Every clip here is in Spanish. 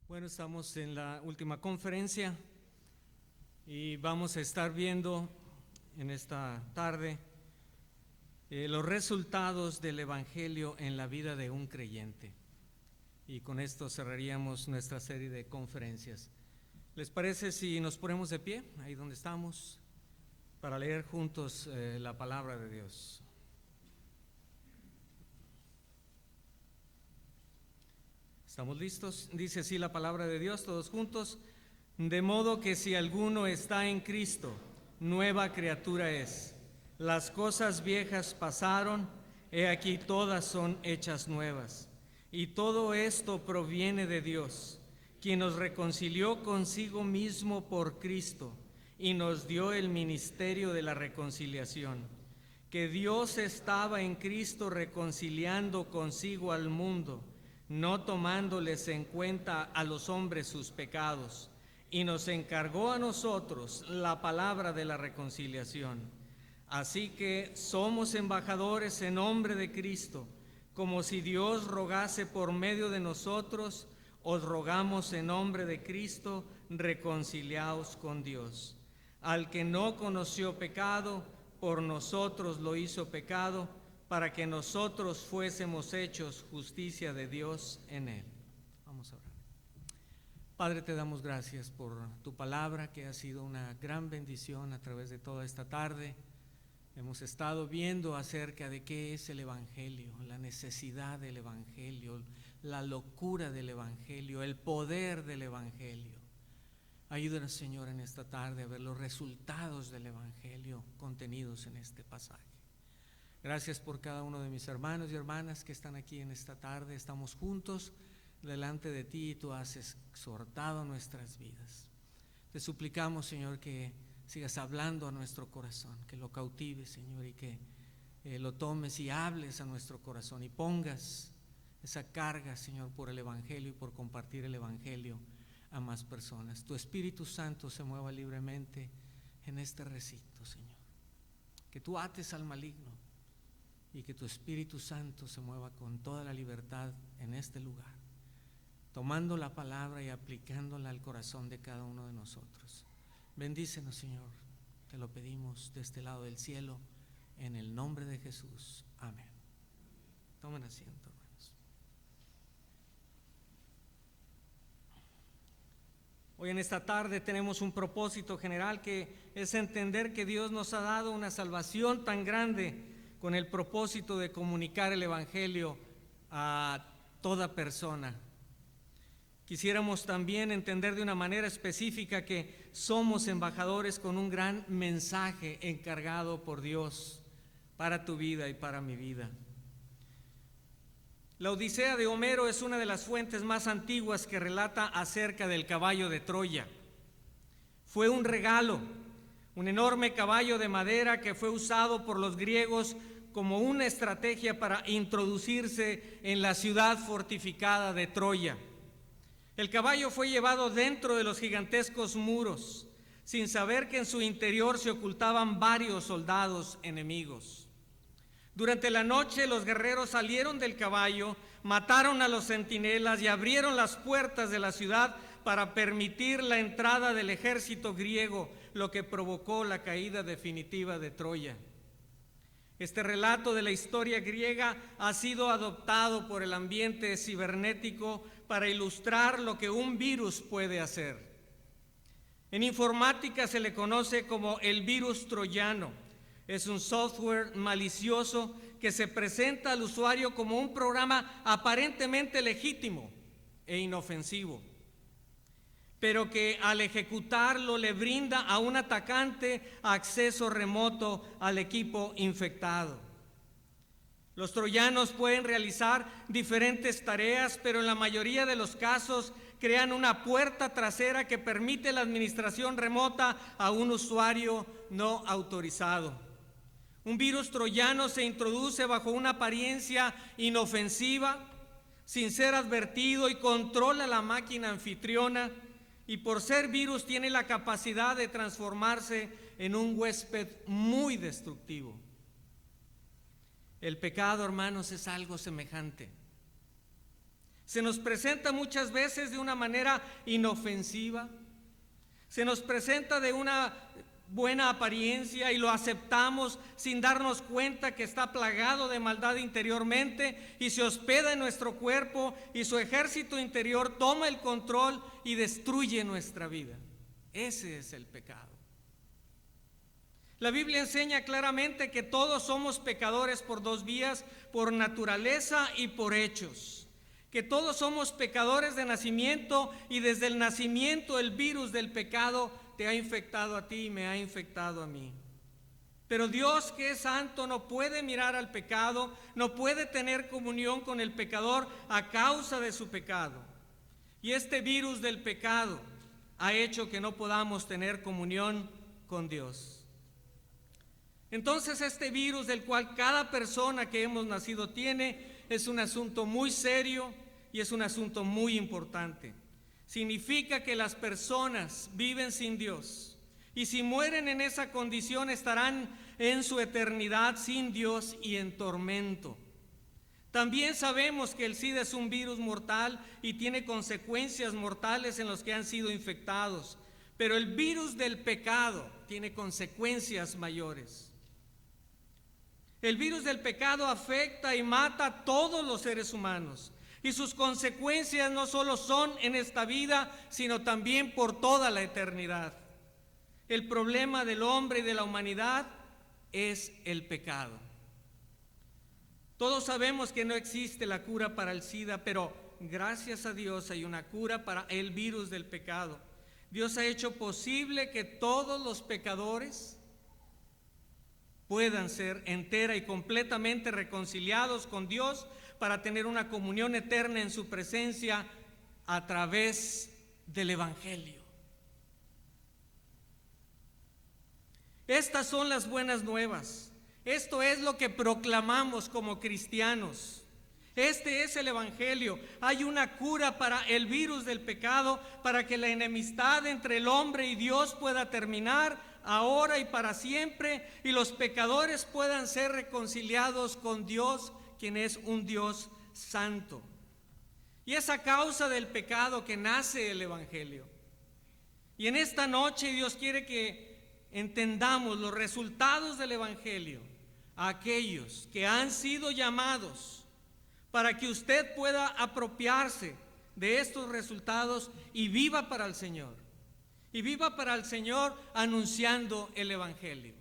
Bueno, estamos en la última conferencia y vamos a estar viendo en esta tarde los resultados del Evangelio en la vida de un creyente. Y con esto cerraríamos nuestra serie de conferencias. ¿Les parece si nos ponemos de pie, ahí donde estamos, para leer juntos la palabra de Dios? ¿Estamos listos? Dice así la palabra de Dios, todos juntos. De modo que si alguno está en Cristo, nueva criatura es. Las cosas viejas pasaron, he aquí todas son hechas nuevas. Y todo esto proviene de Dios, quien nos reconcilió consigo mismo por Cristo y nos dio el ministerio de la reconciliación. Que Dios estaba en Cristo reconciliando consigo al mundo, no tomándoles en cuenta a los hombres sus pecados, y nos encargó a nosotros la palabra de la reconciliación. Así que somos embajadores en nombre de Cristo, como si Dios rogase por medio de nosotros, os rogamos en nombre de Cristo, reconciliaos con Dios. Al que no conoció pecado, por nosotros lo hizo pecado, para que nosotros fuésemos hechos justicia de Dios en él. Vamos a orar. Padre, te damos gracias por tu palabra, que ha sido una gran bendición a través de toda esta tarde. Hemos estado viendo acerca de qué es el Evangelio, la necesidad del Evangelio, la locura del Evangelio, el poder del Evangelio. Ayúdanos, Señor, en esta tarde a ver los resultados del Evangelio contenidos en este pasaje. Gracias por cada uno de mis hermanos y hermanas que están aquí en esta tarde. Estamos juntos delante de ti y tú has exhortado nuestras vidas. Te suplicamos, Señor, que sigas hablando a nuestro corazón, que lo cautives, Señor, y que lo tomes y hables a nuestro corazón y pongas esa carga, Señor, por el Evangelio y por compartir el Evangelio a más personas. Tu Espíritu Santo se mueva libremente en este recinto, Señor. Que tú ates al maligno y que tu Espíritu Santo se mueva con toda la libertad en este lugar, tomando la palabra y aplicándola al corazón de cada uno de nosotros. Bendícenos, Señor, te lo pedimos de este lado del cielo, en el nombre de Jesús. Amén. Tomen asiento, hermanos. Hoy en esta tarde tenemos un propósito general, que es entender que Dios nos ha dado una salvación tan grande con el propósito de comunicar el Evangelio a toda persona. Quisiéramos también entender de una manera específica que somos embajadores con un gran mensaje encargado por Dios para tu vida y para mi vida. La Odisea de Homero es una de las fuentes más antiguas que relata acerca del caballo de Troya. Fue un regalo, un enorme caballo de madera que fue usado por los griegos como una estrategia para introducirse en la ciudad fortificada de Troya. El caballo fue llevado dentro de los gigantescos muros, sin saber que en su interior se ocultaban varios soldados enemigos. Durante la noche los guerreros salieron del caballo, mataron a los centinelas y abrieron las puertas de la ciudad para permitir la entrada del ejército griego, lo que provocó la caída definitiva de Troya. Este relato de la historia griega ha sido adoptado por el ambiente cibernético para ilustrar lo que un virus puede hacer. En informática se le conoce como el virus troyano. Es un software malicioso que se presenta al usuario como un programa aparentemente legítimo e inofensivo, pero que al ejecutarlo le brinda a un atacante acceso remoto al equipo infectado. Los troyanos pueden realizar diferentes tareas, pero en la mayoría de los casos crean una puerta trasera que permite la administración remota a un usuario no autorizado. Un virus troyano se introduce bajo una apariencia inofensiva, sin ser advertido, y controla la máquina anfitriona, y por ser virus tiene la capacidad de transformarse en un huésped muy destructivo. El pecado, hermanos, es algo semejante. Se nos presenta muchas veces de una manera inofensiva, se nos presenta de una buena apariencia y lo aceptamos sin darnos cuenta que está plagado de maldad interiormente y se hospeda en nuestro cuerpo y su ejército interior toma el control y destruye nuestra vida. Ese es el pecado. La Biblia enseña claramente que todos somos pecadores por dos vías, por naturaleza y por hechos. Que todos somos pecadores de nacimiento y desde el nacimiento el virus del pecado te ha infectado a ti y me ha infectado a mí. Pero Dios, que es santo, no puede mirar al pecado, no puede tener comunión con el pecador a causa de su pecado. Y este virus del pecado ha hecho que no podamos tener comunión con Dios. Entonces este virus del cual cada persona que hemos nacido tiene es un asunto muy serio y es un asunto muy importante. Significa que las personas viven sin Dios y si mueren en esa condición estarán en su eternidad sin Dios y en tormento. También sabemos que el SIDA es un virus mortal y tiene consecuencias mortales en los que han sido infectados, pero el virus del pecado tiene consecuencias mayores. El virus del pecado afecta y mata a todos los seres humanos y sus consecuencias no solo son en esta vida, sino también por toda la eternidad. El problema del hombre y de la humanidad es el pecado. Todos sabemos que no existe la cura para el SIDA, pero gracias a Dios hay una cura para el virus del pecado. Dios ha hecho posible que todos los pecadores puedan ser entera y completamente reconciliados con Dios para tener una comunión eterna en su presencia a través del Evangelio. Estas son las buenas nuevas. Esto es lo que proclamamos como cristianos. Este es el Evangelio. Hay una cura para el virus del pecado, para que la enemistad entre el hombre y Dios pueda terminar ahora y para siempre, y los pecadores puedan ser reconciliados con Dios, quien es un Dios santo. Y es a causa del pecado que nace el Evangelio. Y en esta noche Dios quiere que entendamos los resultados del Evangelio a aquellos que han sido llamados para que usted pueda apropiarse de estos resultados y viva para el Señor. Y viva para el Señor anunciando el Evangelio.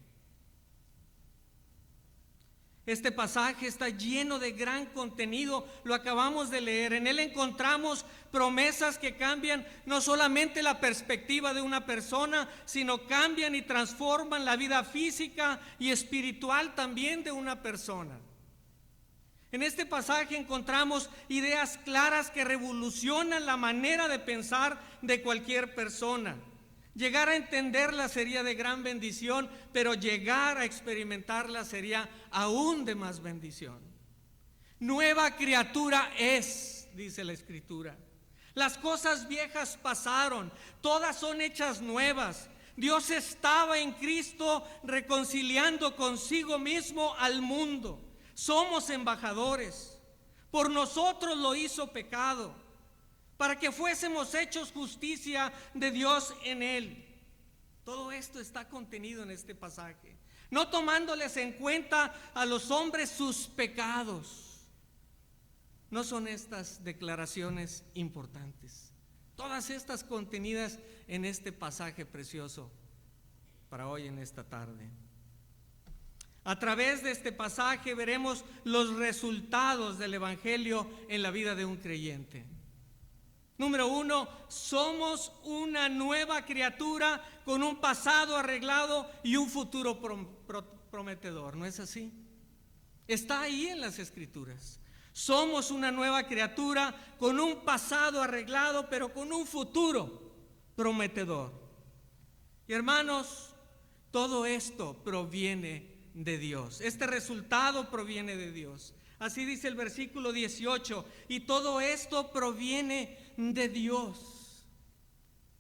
Este pasaje está lleno de gran contenido, lo acabamos de leer. En él encontramos promesas que cambian no solamente la perspectiva de una persona, sino cambian y transforman la vida física y espiritual también de una persona. En este pasaje encontramos ideas claras que revolucionan la manera de pensar de cualquier persona. Llegar a entenderla sería de gran bendición, pero llegar a experimentarla sería aún de más bendición. Nueva criatura es, dice la Escritura. Las cosas viejas pasaron, todas son hechas nuevas. Dios estaba en Cristo reconciliando consigo mismo al mundo. Somos embajadores. Por nosotros lo hizo pecado, para que fuésemos hechos justicia de Dios en él. Todo esto está contenido en este pasaje, no tomándoles en cuenta a los hombres sus pecados. ¿No son estas declaraciones importantes? Todas estas contenidas en este pasaje precioso para hoy en esta tarde. A través de este pasaje veremos los resultados del Evangelio en la vida de un creyente. Número 1, somos una nueva criatura con un pasado arreglado y un futuro prometedor, ¿no es así? Está ahí en las Escrituras. Somos una nueva criatura con un pasado arreglado, pero con un futuro prometedor. Y hermanos, todo esto proviene de Dios. Este resultado proviene de Dios. Así dice el versículo 18, y todo esto proviene de Dios.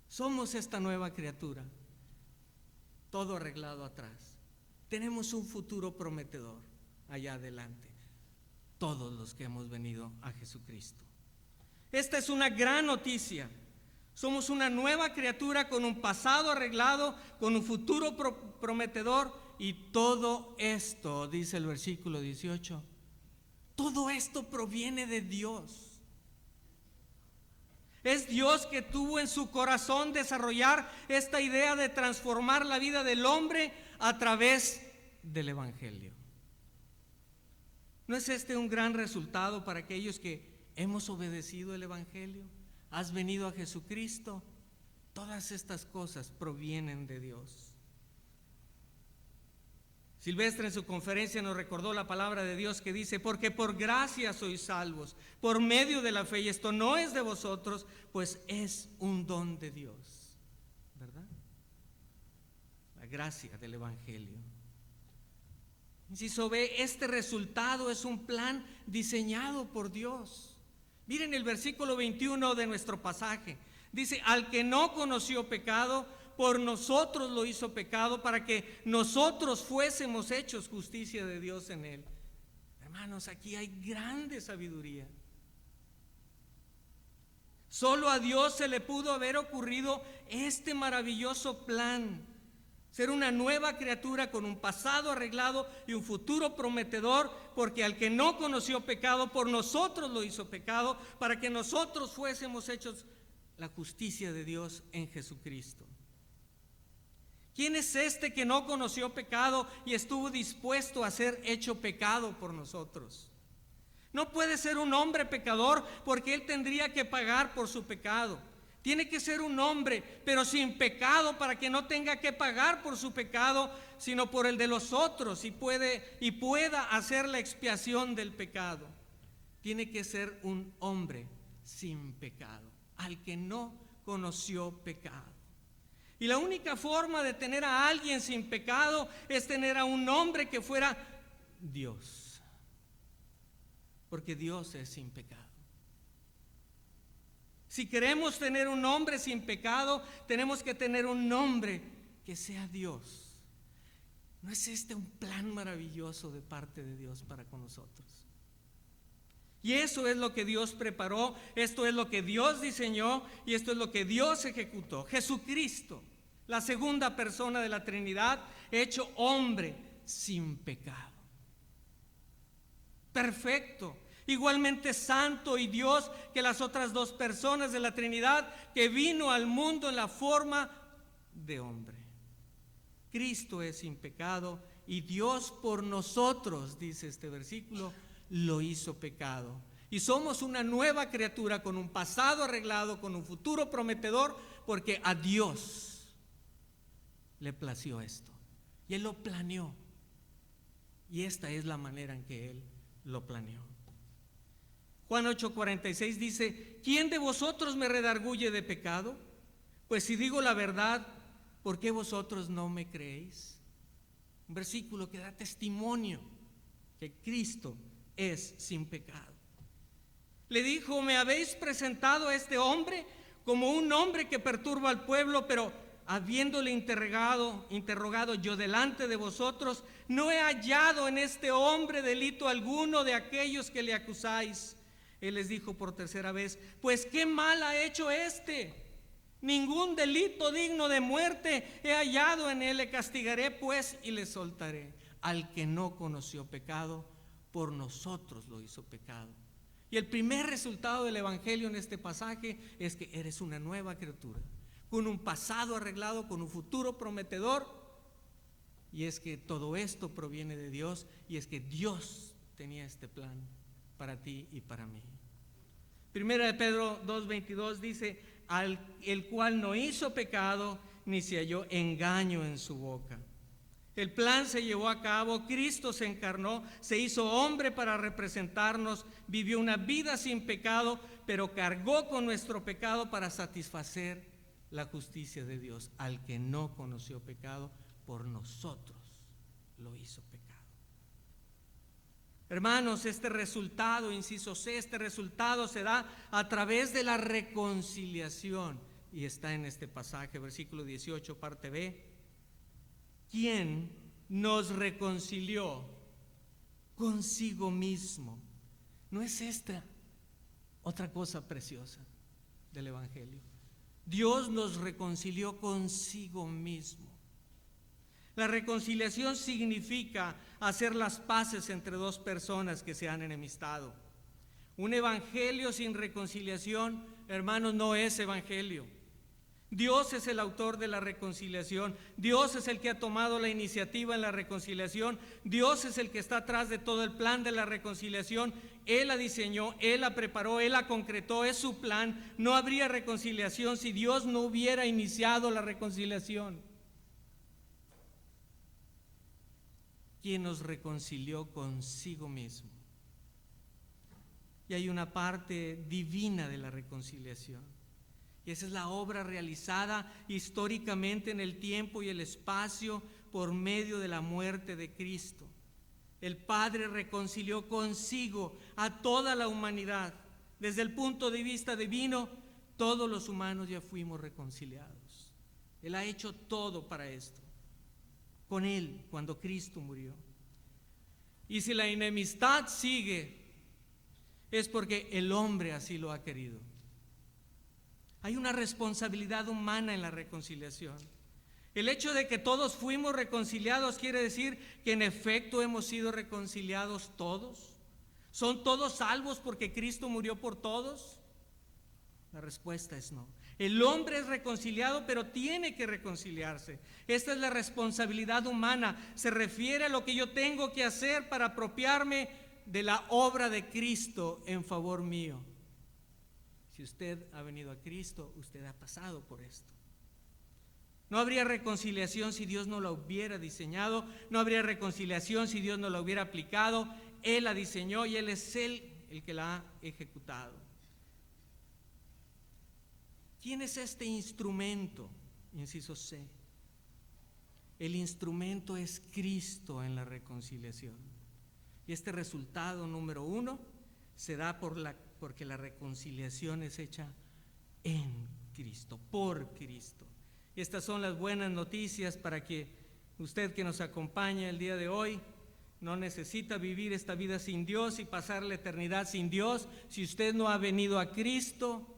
Somos esta nueva criatura, todo arreglado atrás. Tenemos un futuro prometedor allá adelante, todos los que hemos venido a Jesucristo. Esta es una gran noticia. Somos una nueva criatura con un pasado arreglado, con un futuro prometedor, y todo esto, dice el versículo 18, todo esto proviene de Dios. Es Dios que tuvo en su corazón desarrollar esta idea de transformar la vida del hombre a través del Evangelio. ¿No es este un gran resultado para aquellos que hemos obedecido el Evangelio? ¿Has venido a Jesucristo? Todas estas cosas provienen de Dios. Silvestre en su conferencia nos recordó la palabra de Dios que dice: porque por gracia sois salvos, por medio de la fe, y esto no es de vosotros, pues es un don de Dios. ¿Verdad? La gracia del Evangelio. Inciso B, este resultado es un plan diseñado por Dios. Miren el versículo 21 de nuestro pasaje. Dice: al que no conoció pecado, por nosotros lo hizo pecado, para que nosotros fuésemos hechos justicia de Dios en él. Hermanos, aquí hay grande sabiduría. Solo a Dios se le pudo haber ocurrido este maravilloso plan: ser una nueva criatura con un pasado arreglado y un futuro prometedor, porque al que no conoció pecado, por nosotros lo hizo pecado, para que nosotros fuésemos hechos la justicia de Dios en Jesucristo. ¿Quién es este que no conoció pecado y estuvo dispuesto a ser hecho pecado por nosotros? No puede ser un hombre pecador, porque él tendría que pagar por su pecado. Tiene que ser un hombre, pero sin pecado, para que no tenga que pagar por su pecado, sino por el de los otros, y pueda hacer la expiación del pecado. Tiene que ser un hombre sin pecado, al que no conoció pecado. Y la única forma de tener a alguien sin pecado es tener a un hombre que fuera Dios, porque Dios es sin pecado. Si queremos tener un hombre sin pecado, tenemos que tener un hombre que sea Dios. ¿No es este un plan maravilloso de parte de Dios para con nosotros? Y eso es lo que Dios preparó, esto es lo que Dios diseñó y esto es lo que Dios ejecutó. Jesucristo, la segunda persona de la Trinidad, hecho hombre sin pecado. Perfecto, igualmente santo y Dios que las otras dos personas de la Trinidad, que vino al mundo en la forma de hombre. Cristo es sin pecado y Dios por nosotros, dice este versículo, lo hizo pecado. Y somos una nueva criatura con un pasado arreglado, con un futuro prometedor, porque a Dios le plació esto. Y Él lo planeó. Y esta es la manera en que Él lo planeó. Juan 8:46 dice: ¿quién de vosotros me redarguye de pecado? Pues si digo la verdad, ¿por qué vosotros no me creéis? Un versículo que da testimonio que Cristo es sin pecado. Le dijo: me habéis presentado a este hombre como un hombre que perturba al pueblo, pero habiéndole interrogado yo delante de vosotros, no he hallado en este hombre delito alguno de aquellos que le acusáis. Él les dijo por tercera vez: pues qué mal ha hecho este. Ningún delito digno de muerte he hallado en él. Le castigaré pues y le soltaré. Al que no conoció pecado, por nosotros lo hizo pecado. Y el primer resultado del Evangelio en este pasaje es que eres una nueva criatura, con un pasado arreglado, con un futuro prometedor. Y es que todo esto proviene de Dios, y es que Dios tenía este plan para ti y para mí. Primera de Pedro 2:22 dice: el cual no hizo pecado, ni se halló engaño en su boca. El plan se llevó a cabo, Cristo se encarnó, se hizo hombre para representarnos, vivió una vida sin pecado, pero cargó con nuestro pecado para satisfacer la justicia de Dios. Al que no conoció pecado, por nosotros lo hizo pecado. Hermanos, este resultado, inciso C, este resultado se da a través de la reconciliación, y está en este pasaje, versículo 18, parte B. ¿Quién nos reconcilió consigo mismo? ¿No es esta Otra cosa preciosa del Evangelio: Dios nos reconcilió consigo mismo. La reconciliación significa hacer las paces entre dos personas que se han enemistado. Un evangelio sin reconciliación, hermanos, no es evangelio. Dios es el autor de la reconciliación. Dios es el que ha tomado la iniciativa en la reconciliación. Dios es el que está atrás de todo el plan de la reconciliación. Él la diseñó, Él la preparó, Él la concretó, es su plan. No habría reconciliación si Dios no hubiera iniciado la reconciliación. ¿Quién nos reconcilió consigo mismo? Y hay una parte divina de la reconciliación. Y esa es la obra realizada históricamente en el tiempo y el espacio por medio de la muerte de Cristo. El Padre reconcilió consigo a toda la humanidad. Desde el punto de vista divino, todos los humanos ya fuimos reconciliados. Él ha hecho todo para esto. Con Él, cuando Cristo murió. Y si la enemistad sigue, es porque el hombre así lo ha querido. Hay una responsabilidad humana en la reconciliación. El hecho de que todos fuimos reconciliados quiere decir que en efecto hemos sido reconciliados todos. ¿Son todos salvos porque Cristo murió por todos? La respuesta es no. El hombre es reconciliado, pero tiene que reconciliarse. Esta es la responsabilidad humana. Se refiere a lo que yo tengo que hacer para apropiarme de la obra de Cristo en favor mío. Si usted ha venido a Cristo, usted ha pasado por esto. No habría reconciliación si Dios no la hubiera diseñado. No habría reconciliación si Dios no la hubiera aplicado. Él la diseñó y Él es el que la ha ejecutado. ¿Quién es este instrumento? Inciso C. El instrumento es Cristo en la reconciliación. Y este resultado número 1 se da porque la reconciliación es hecha en Cristo, por Cristo. Y estas son las buenas noticias para que usted que nos acompaña el día de hoy no necesita vivir esta vida sin Dios y pasar la eternidad sin Dios. Si usted no ha venido a Cristo,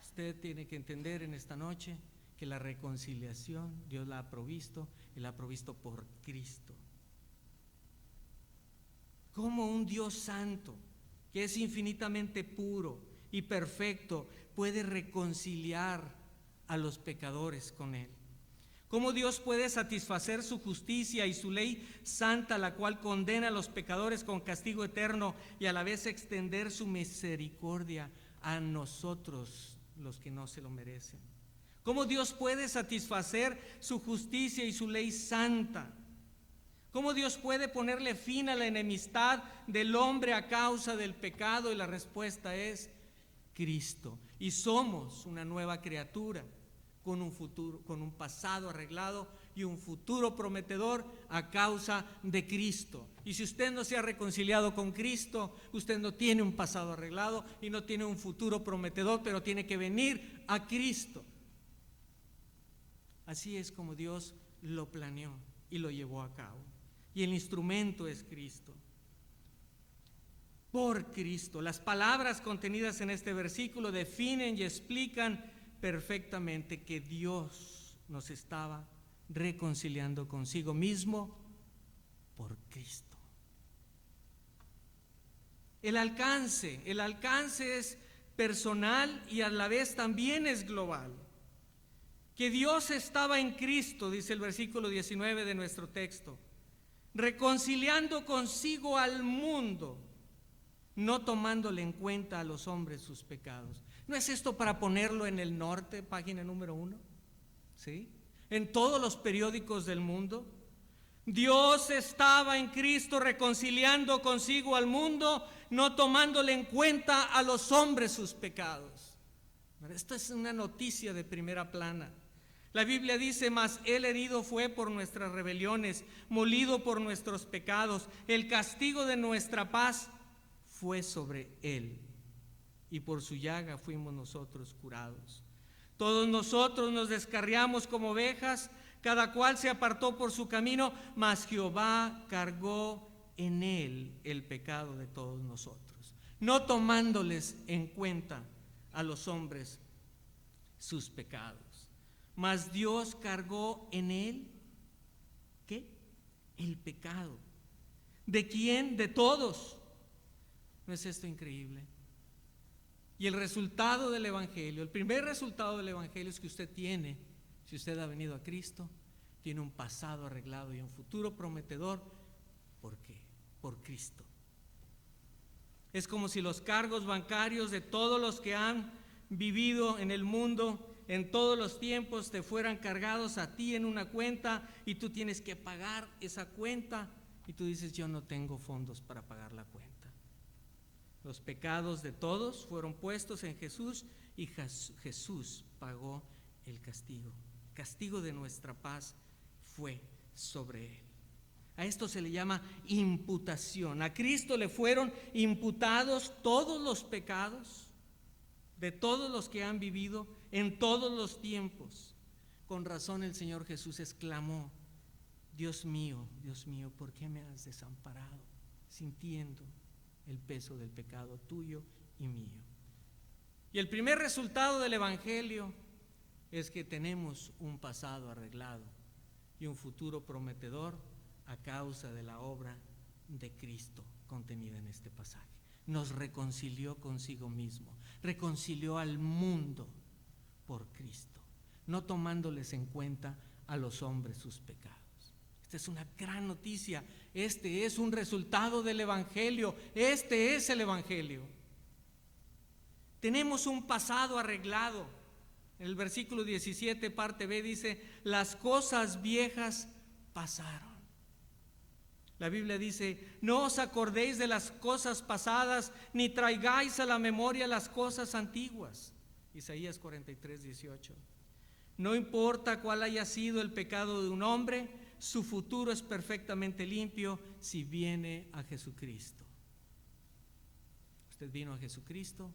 usted tiene que entender en esta noche que la reconciliación Dios la ha provisto y la ha provisto por Cristo. Como un Dios santo, que es infinitamente puro y perfecto, puede reconciliar a los pecadores con Él. Cómo Dios puede satisfacer su justicia y su ley santa, la cual condena a los pecadores con castigo eterno, y a la vez extender su misericordia a nosotros, los que no se lo merecen. Cómo Dios puede satisfacer su justicia y su ley santa. ¿Cómo Dios puede ponerle fin a la enemistad del hombre a causa del pecado? Y la respuesta es Cristo. Y somos una nueva criatura con un futuro, con un pasado arreglado y un futuro prometedor a causa de Cristo. Y si usted no se ha reconciliado con Cristo, usted no tiene un pasado arreglado y no tiene un futuro prometedor, pero tiene que venir a Cristo. Así es como Dios lo planeó y lo llevó a cabo. Y el instrumento es Cristo. Por Cristo. Las palabras contenidas en este versículo definen y explican perfectamente que Dios nos estaba reconciliando consigo mismo por Cristo. El alcance es personal y a la vez también es global. Que Dios estaba en Cristo, dice el versículo 19 de nuestro texto, reconciliando consigo al mundo, no tomándole en cuenta a los hombres sus pecados. ¿No es esto para ponerlo en el norte, página número 1? ¿Sí? En todos los periódicos del mundo. Dios estaba en Cristo reconciliando consigo al mundo, no tomándole en cuenta a los hombres sus pecados. Esto es una noticia de primera plana. La Biblia dice: mas Él herido fue por nuestras rebeliones, molido por nuestros pecados, el castigo de nuestra paz fue sobre Él, y por su llaga fuimos nosotros curados. Todos nosotros nos descarriamos como ovejas, cada cual se apartó por su camino, mas Jehová cargó en Él el pecado de todos nosotros. no tomándoles en cuenta a los hombres sus pecados. Mas Dios cargó en él, ¿qué? El pecado. ¿De quién? De todos. ¿No es esto increíble? Y el resultado del Evangelio, el primer resultado del Evangelio es que usted tiene, si usted ha venido a Cristo, tiene un pasado arreglado y un futuro prometedor. ¿Por qué? Por Cristo. Es como si los cargos bancarios de todos los que han vivido en el mundo en todos los tiempos te fueran cargados a ti en una cuenta y tú tienes que pagar esa cuenta y tú dices: yo no tengo fondos para pagar la cuenta. Los pecados de todos fueron puestos en Jesús y Jesús pagó el castigo. El castigo de nuestra paz fue sobre él. A esto se le llama imputación. A Cristo le fueron imputados todos los pecados de todos los que han vivido en todos los tiempos. Con razón el Señor Jesús exclamó: Dios mío, ¿por qué me has desamparado? Sintiendo el peso del pecado tuyo y mío. Y el primer resultado del Evangelio es que tenemos un pasado arreglado y un futuro prometedor a causa de la obra de Cristo contenida en este pasaje. Nos reconcilió consigo mismo, reconcilió al mundo por Cristo, no tomándoles en cuenta a los hombres sus pecados. Esta es una gran noticia. Este es un resultado del Evangelio. Este es el Evangelio. Tenemos un pasado arreglado. En el versículo 17, parte B, dice: las cosas viejas pasaron. La Biblia dice: no os acordéis de las cosas pasadas, ni traigáis a la memoria las cosas antiguas. Isaías 43, 18. No importa cuál haya sido el pecado de un hombre, su futuro es perfectamente limpio si viene a Jesucristo. Usted vino a Jesucristo,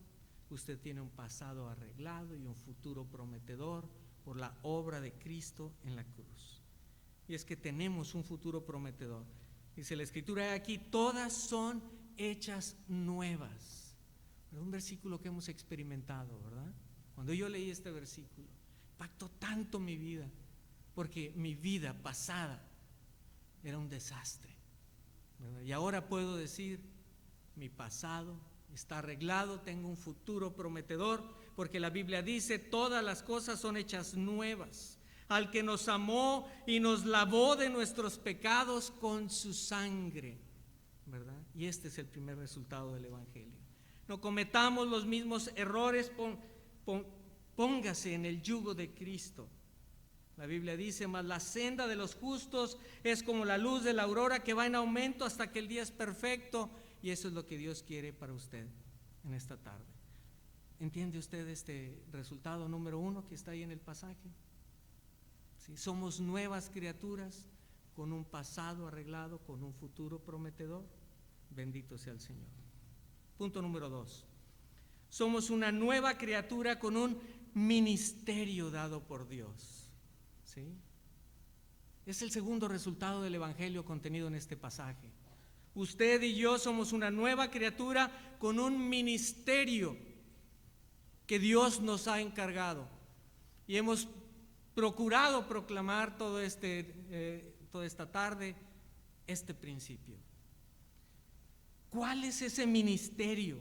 usted tiene un pasado arreglado y un futuro prometedor por la obra de Cristo en la cruz. Y es que tenemos un futuro prometedor. Dice la Escritura aquí: todas son hechas nuevas. Es un versículo que hemos experimentado, ¿verdad? Cuando yo leí este versículo, impactó tanto mi vida, porque mi vida pasada era un desastre, ¿verdad? Y ahora puedo decir: mi pasado está arreglado, tengo un futuro prometedor, porque la Biblia dice: todas las cosas son hechas nuevas. Al que nos amó y nos lavó de nuestros pecados con su sangre, ¿verdad? Y este es el primer resultado del Evangelio. No cometamos los mismos errores, póngase en el yugo de Cristo. La Biblia dice: mas la senda de los justos es como la luz de la aurora, que va en aumento hasta que el día es perfecto. Y eso es lo que Dios quiere para usted en esta tarde. ¿Entiende usted este resultado número 1 que está ahí en el pasaje? ¿Sí? Somos nuevas criaturas con un pasado arreglado, con un futuro prometedor. Bendito sea el Señor. Punto número 2. Somos una nueva criatura con un ministerio dado por Dios. ¿Sí? Es el segundo resultado del Evangelio contenido en este pasaje. Usted y yo somos una nueva criatura con un ministerio que Dios nos ha encargado. Y hemos procurado proclamar toda esta tarde este principio. ¿Cuál es ese ministerio?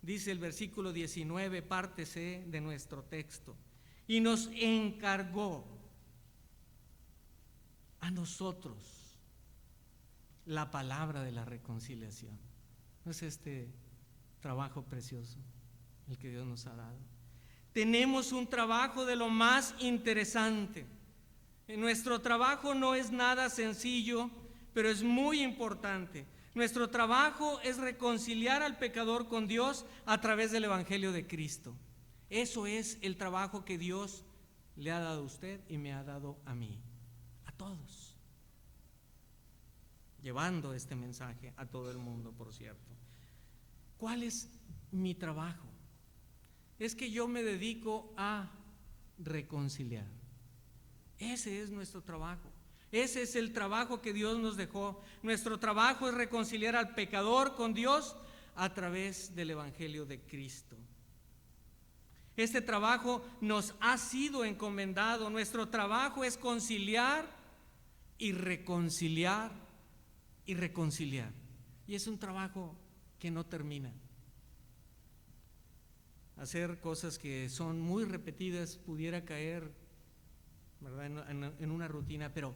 Dice el versículo 19, parte C de nuestro texto: y nos encargó a nosotros la palabra de la reconciliación. ¿No es este trabajo precioso el que Dios nos ha dado? Tenemos un trabajo de lo más interesante. Nuestro trabajo no es nada sencillo, pero es muy importante. Nuestro trabajo es reconciliar al pecador con Dios a través del Evangelio de Cristo. Eso es el trabajo que Dios le ha dado a usted y me ha dado a mí, a todos, llevando este mensaje a todo el mundo, por cierto. ¿Cuál es mi trabajo? Es que yo me dedico a reconciliar. Ese es nuestro trabajo. Ese es el trabajo que Dios nos dejó. Nuestro trabajo es reconciliar al pecador con Dios a través del Evangelio de Cristo. Este trabajo nos ha sido encomendado. Nuestro trabajo es conciliar y reconciliar y reconciliar. Y es un trabajo que no termina. Hacer cosas que son muy repetidas pudiera caer, ¿verdad?, en una rutina, pero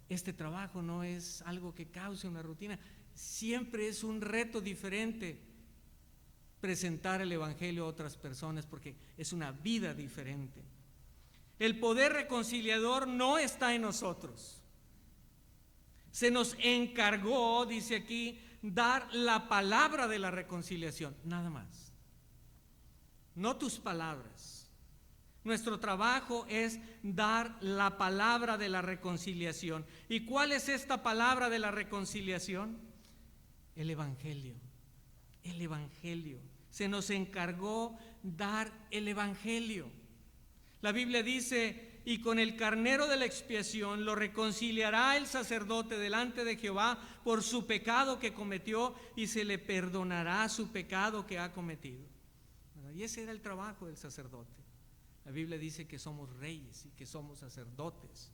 este trabajo no es algo que cause una rutina. Siempre es un reto diferente presentar el Evangelio a otras personas, porque es una vida diferente. El poder reconciliador no está en nosotros. Se nos encargó, dice aquí, dar la palabra de la reconciliación, nada más. No tus palabras. Nuestro trabajo es dar la palabra de la reconciliación. ¿Y cuál es esta palabra de la reconciliación? El Evangelio. El Evangelio. Se nos encargó dar el Evangelio. La Biblia dice: y con el carnero de la expiación lo reconciliará el sacerdote delante de Jehová por su pecado que cometió, y se le perdonará su pecado que ha cometido. Y ese era el trabajo del sacerdote. La Biblia dice que somos reyes y que somos sacerdotes.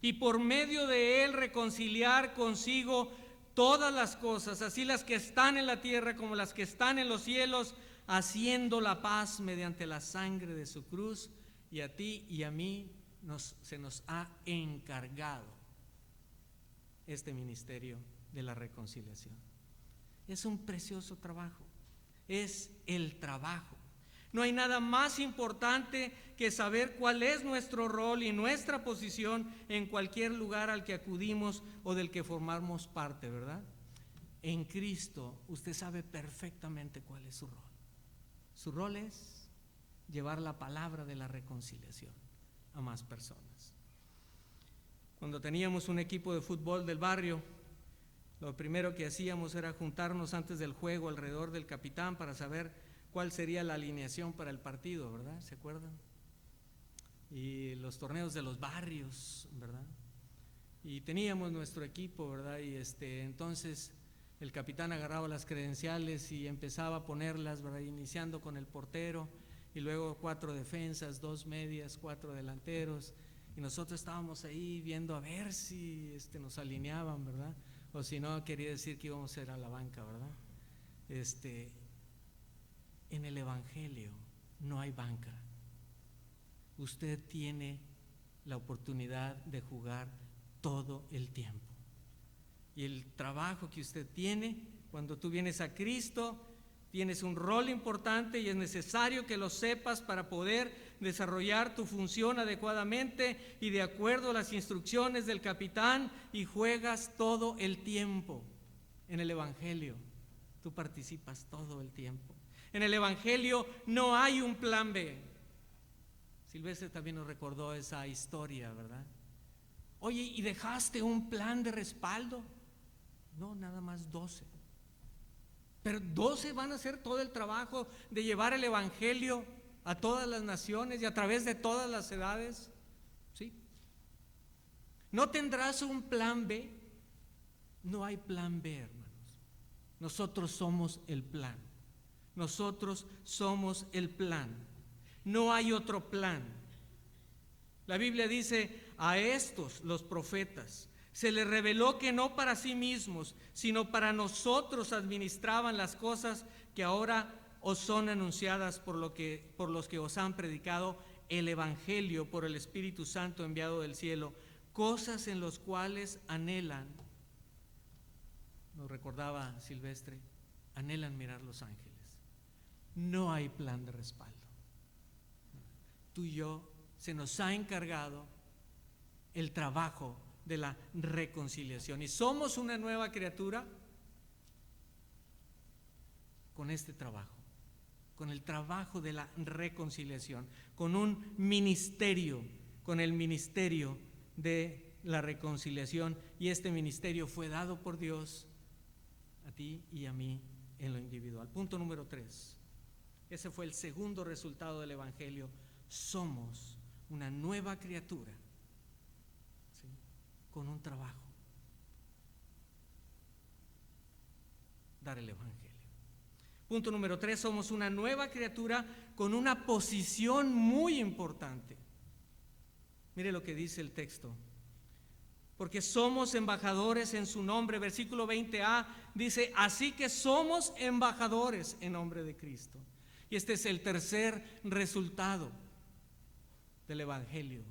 Y por medio de él reconciliar consigo todas las cosas, así las que están en la tierra como las que están en los cielos, haciendo la paz mediante la sangre de su cruz. Y a ti y a mí se nos ha encargado este ministerio de la reconciliación. Es un precioso trabajo, es el trabajo. No hay nada más importante que saber cuál es nuestro rol y nuestra posición en cualquier lugar al que acudimos o del que formamos parte, ¿verdad? En Cristo usted sabe perfectamente cuál es su rol. Su rol es llevar la palabra de la reconciliación a más personas. Cuando teníamos un equipo de fútbol del barrio, lo primero que hacíamos era juntarnos antes del juego alrededor del capitán para saber cuál sería la alineación para el partido, ¿verdad? ¿Se acuerdan? Y los torneos de los barrios, ¿verdad? Y teníamos nuestro equipo, ¿verdad? Y entonces el capitán agarraba las credenciales y empezaba a ponerlas, ¿verdad? Iniciando con el portero, y luego 4 defensas, 2 medias, 4 delanteros, y nosotros estábamos ahí viendo a ver si nos alineaban, ¿verdad? O si no, quería decir que íbamos a ir a la banca, ¿verdad? En el Evangelio no hay banca. Usted tiene la oportunidad de jugar todo el tiempo. Y el trabajo que usted tiene, cuando tú vienes a Cristo, tienes un rol importante y es necesario que lo sepas para poder desarrollar tu función adecuadamente y de acuerdo a las instrucciones del capitán, y juegas todo el tiempo. En el Evangelio tú participas todo el tiempo. En el Evangelio no hay un plan B. Silvestre también nos recordó esa historia, ¿verdad? Oye, ¿y dejaste un plan de respaldo? No, nada más 12. Pero 12 van a hacer todo el trabajo de llevar el Evangelio a todas las naciones y a través de todas las edades. ¿Sí? ¿No tendrás un plan B? No hay plan B, hermanos. Nosotros somos el plan. Nosotros somos el plan. No hay otro plan. La Biblia dice: a estos, los profetas, se les reveló que no para sí mismos, sino para nosotros administraban las cosas que ahora os son anunciadas por los que os han predicado el Evangelio por el Espíritu Santo enviado del cielo, cosas en las cuales anhelan, nos recordaba Silvestre, anhelan mirar los ángeles. No hay plan de respaldo. Tú y yo se nos ha encargado el trabajo de la reconciliación y somos una nueva criatura con este trabajo, con el trabajo de la reconciliación, con un ministerio, con el ministerio de la reconciliación, y este ministerio fue dado por Dios a ti y a mí en lo individual. Punto número 3. Ese fue el segundo resultado del Evangelio. Somos una nueva criatura, ¿sí?, con un trabajo: dar el Evangelio. Punto número 3, somos una nueva criatura con una posición muy importante. Mire lo que dice el texto. Porque somos embajadores en su nombre. Versículo 20a dice, así que somos embajadores en nombre de Cristo. Y este es el tercer resultado del Evangelio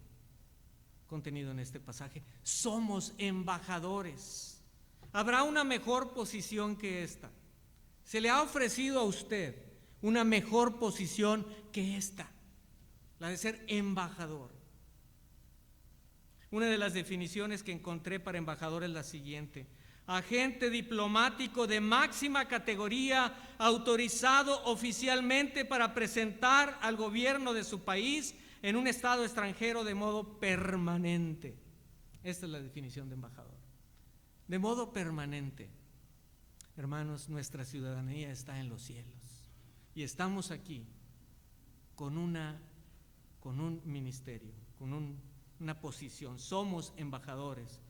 contenido en este pasaje. Somos embajadores. ¿Habrá una mejor posición que esta? ¿Se le ha ofrecido a usted una mejor posición que esta? La de ser embajador. Una de las definiciones que encontré para embajador es la siguiente: agente diplomático de máxima categoría, autorizado oficialmente para presentar al gobierno de su país en un estado extranjero de modo permanente. Esta es la definición de embajador. De modo permanente. Hermanos, nuestra ciudadanía está en los cielos y estamos aquí con un ministerio, con una posición. Somos embajadores.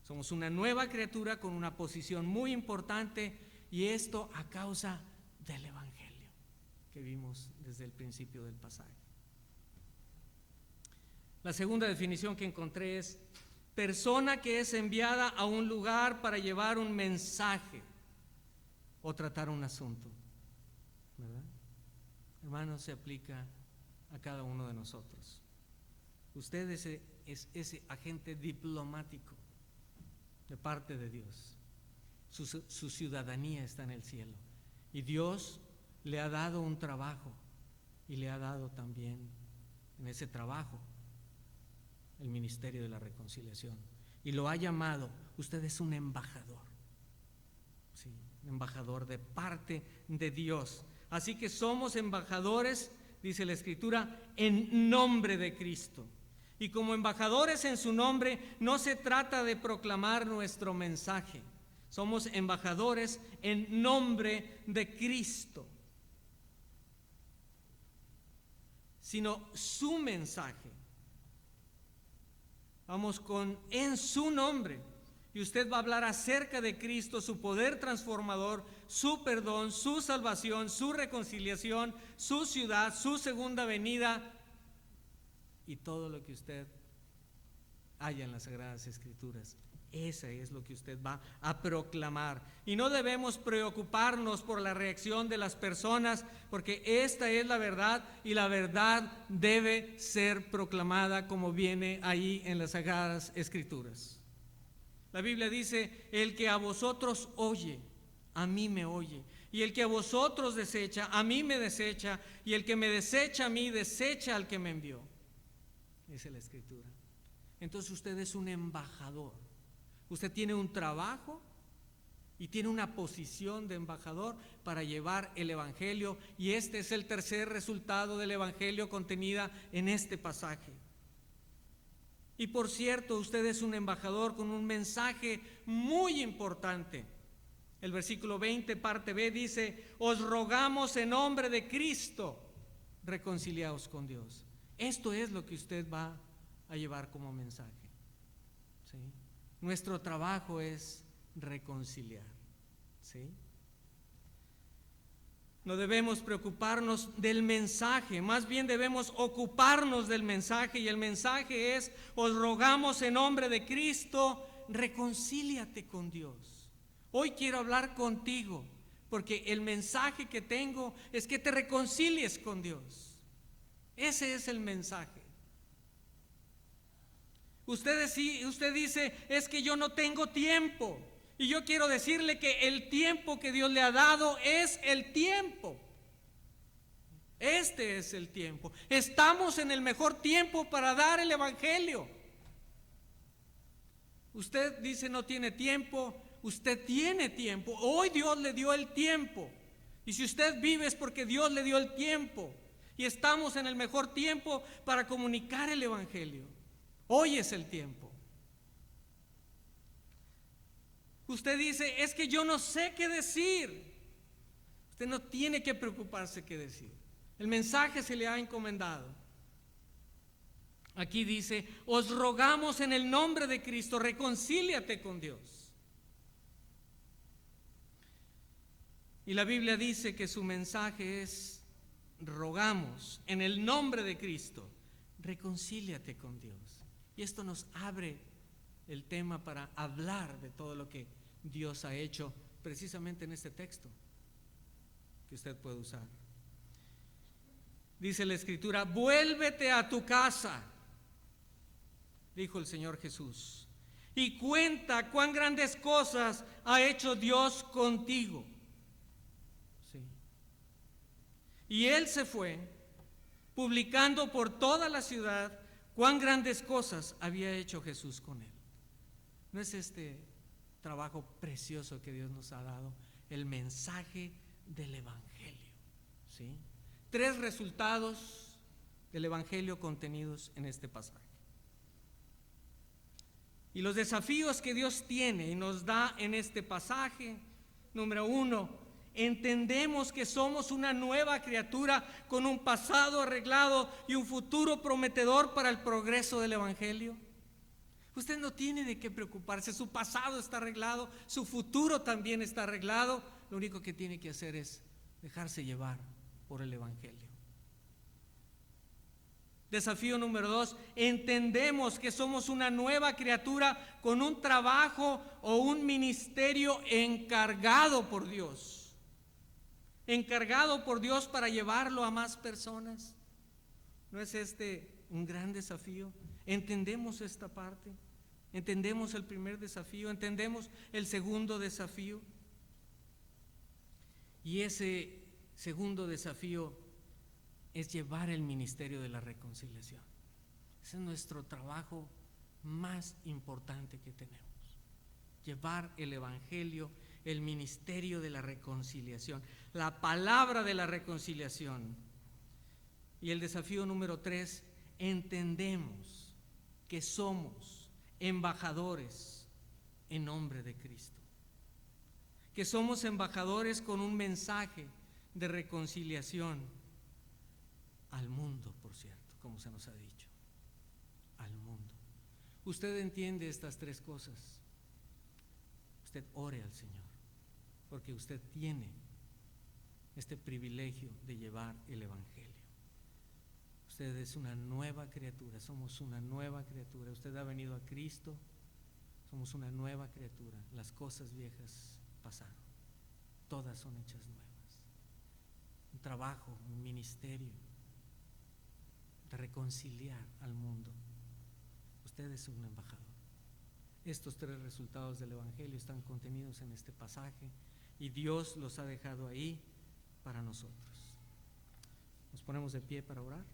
Somos una nueva criatura con una posición muy importante, y esto a causa del Evangelio que vimos desde el principio del pasaje. La segunda definición que encontré es persona que es enviada a un lugar para llevar un mensaje o tratar un asunto, ¿verdad? Hermanos, se aplica a cada uno de nosotros. Usted es ese agente diplomático de parte de Dios. Su ciudadanía está en el cielo, y Dios le ha dado un trabajo, y le ha dado también en ese trabajo el ministerio de la reconciliación, y lo ha llamado. Usted es un embajador, sí, un embajador de parte de Dios. Así que somos embajadores, dice la Escritura, en nombre de Cristo. Y como embajadores en su nombre, no se trata de proclamar nuestro mensaje. Somos embajadores en nombre de Cristo, sino su mensaje. Vamos en su nombre, y usted va a hablar acerca de Cristo, su poder transformador, su perdón, su salvación, su reconciliación, su ciudad, su segunda venida, y todo lo que usted haya en las Sagradas Escrituras. Eso es lo que usted va a proclamar. Y no debemos preocuparnos por la reacción de las personas, porque esta es la verdad, y la verdad debe ser proclamada como viene ahí en las Sagradas Escrituras. La Biblia dice: el que a vosotros oye, a mí me oye, y el que a vosotros desecha, a mí me desecha, y el que me desecha a mí, desecha al que me envió. Esa es la Escritura. Entonces usted es un embajador. Usted tiene un trabajo y tiene una posición de embajador para llevar el Evangelio, y este es el tercer resultado del Evangelio contenida en este pasaje. Y por cierto, usted es un embajador con un mensaje muy importante. El versículo 20, parte B, dice: os rogamos en nombre de Cristo, reconciliaos con Dios. Esto es lo que usted va a llevar como mensaje, ¿sí? Nuestro trabajo es reconciliar, ¿sí? No debemos preocuparnos del mensaje, más bien debemos ocuparnos del mensaje, y el mensaje es: os rogamos en nombre de Cristo, reconcíliate con Dios. Hoy quiero hablar contigo, porque el mensaje que tengo es que te reconcilies con Dios. Ese es el mensaje. Usted dice: es que yo no tengo tiempo. Y yo quiero decirle que el tiempo que Dios le ha dado es el tiempo. Este es el tiempo. Estamos en el mejor tiempo para dar el Evangelio. Usted dice: no tiene tiempo. Usted tiene tiempo. Hoy Dios le dio el tiempo. Y si usted vive es porque Dios le dio el tiempo. Y estamos en el mejor tiempo para comunicar el Evangelio. Hoy es el tiempo. Usted dice: es que yo no sé qué decir. Usted no tiene que preocuparse qué decir. El mensaje se le ha encomendado. Aquí dice: os rogamos en el nombre de Cristo, reconcíliate con Dios. Y la Biblia dice que su mensaje es: rogamos en el nombre de Cristo, reconcíliate con Dios. Y esto nos abre el tema para hablar de todo lo que Dios ha hecho precisamente en este texto que usted puede usar. Dice la Escritura: vuélvete a tu casa, dijo el Señor Jesús, y cuenta cuán grandes cosas ha hecho Dios contigo. Sí. Y él se fue, publicando por toda la ciudad cuán grandes cosas había hecho Jesús con él. ¿No es este trabajo precioso que Dios nos ha dado? El mensaje del Evangelio. ¿Sí? 3 resultados del Evangelio contenidos en este pasaje. Y los desafíos que Dios tiene y nos da en este pasaje: número 1, entendemos que somos una nueva criatura con un pasado arreglado y un futuro prometedor para el progreso del Evangelio. Usted no tiene de qué preocuparse, su pasado está arreglado, su futuro también está arreglado. Lo único que tiene que hacer es dejarse llevar por el Evangelio. Desafío número 2, entendemos que somos una nueva criatura con un trabajo o un ministerio encargado por Dios. Encargado por Dios para llevarlo a más personas. ¿No es este un gran desafío? ¿Entendemos esta parte? ¿Entendemos el primer desafío? ¿Entendemos el segundo desafío? Y ese segundo desafío es llevar el ministerio de la reconciliación. Ese es nuestro trabajo más importante que tenemos. Llevar el Evangelio, el ministerio de la reconciliación, la palabra de la reconciliación. Y el desafío número 3, entendemos que somos embajadores en nombre de Cristo. Que somos embajadores con un mensaje de reconciliación al mundo, por cierto, como se nos ha dicho, al mundo. Usted entiende estas 3 cosas. Usted ore al Señor, porque usted tiene este privilegio de llevar el Evangelio. Usted es una nueva criatura, somos una nueva criatura. Usted ha venido a Cristo, somos una nueva criatura. Las cosas viejas pasaron, todas son hechas nuevas. Un trabajo, un ministerio de reconciliar al mundo. Usted es un embajador. Estos 3 resultados del Evangelio están contenidos en este pasaje y Dios los ha dejado ahí para nosotros. Nos ponemos de pie para orar.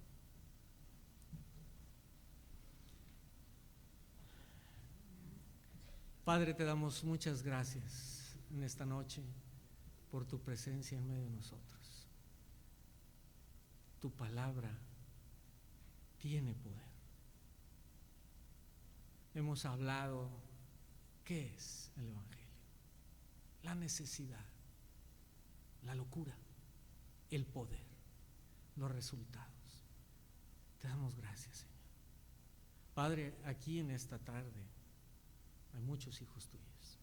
Padre, te damos muchas gracias en esta noche por tu presencia en medio de nosotros. Tu palabra tiene poder. Hemos hablado qué es el Evangelio, la necesidad, la locura, el poder, los resultados. Te damos gracias, Señor. Padre, aquí en esta tarde hay muchos hijos tuyos.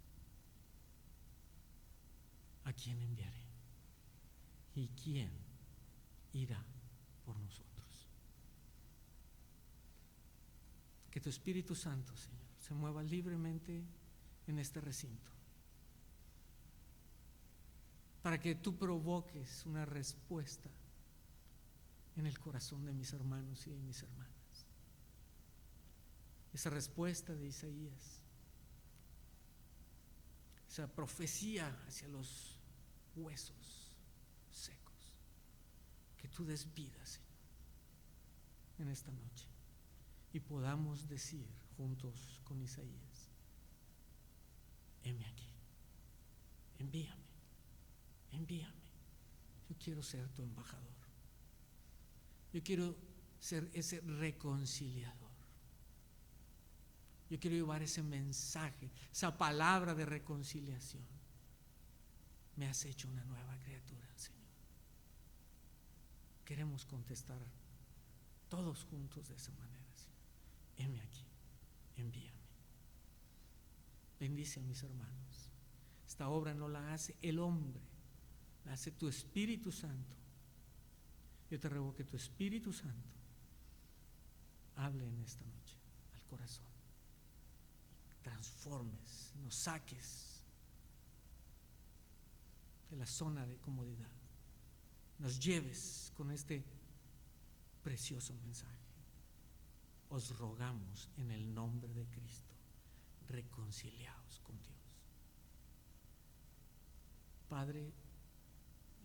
¿A quién enviaré? ¿Y quién irá por nosotros? Que tu Espíritu Santo, Señor, se mueva libremente en este recinto, para que tú provoques una respuesta en el corazón de mis hermanos y de mis hermanas. Esa respuesta de Isaías, esa profecía hacia los huesos secos, que tú des vida, Señor, en esta noche. Y podamos decir juntos con Isaías: heme aquí, envíame, envíame. Yo quiero ser tu embajador. Yo quiero ser ese reconciliador. Yo quiero llevar ese mensaje, esa palabra de reconciliación. Me has hecho una nueva criatura, Señor. Queremos contestar todos juntos de esa manera, Señor. Heme aquí, envíame. Bendice a mis hermanos. Esta obra no la hace el hombre, la hace tu Espíritu Santo. Yo te ruego que tu Espíritu Santo hable en esta noche al corazón, transformes, nos saques de la zona de comodidad, nos lleves con este precioso mensaje. Os rogamos en el nombre de Cristo, reconciliaos con Dios. Padre,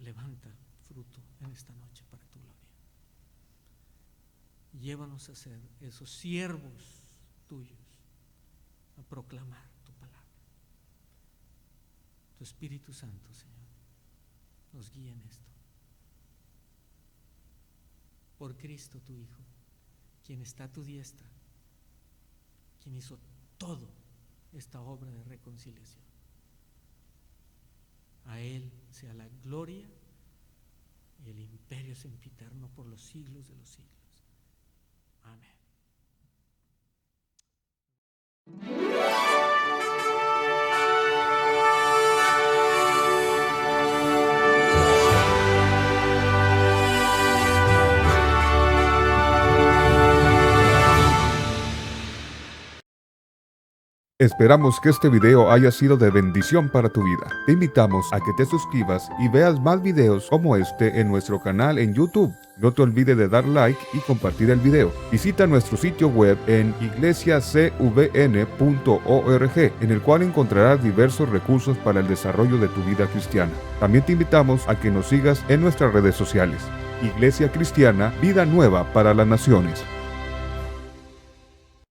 levanta fruto en esta noche para tu gloria. Llévanos a ser esos siervos tuyos, a proclamar tu palabra. Tu Espíritu Santo, Señor, nos guía en esto. Por Cristo tu Hijo, quien está a tu diestra, quien hizo todo esta obra de reconciliación. A Él sea la gloria y el imperio sempiterno por los siglos de los siglos. Amén. Esperamos que este video haya sido de bendición para tu vida. Te invitamos a que te suscribas y veas más videos como este en nuestro canal en YouTube. No te olvides de dar like y compartir el video. Visita nuestro sitio web en iglesiacvn.org, en el cual encontrarás diversos recursos para el desarrollo de tu vida cristiana. También te invitamos a que nos sigas en nuestras redes sociales. Iglesia Cristiana, Vida Nueva para las Naciones.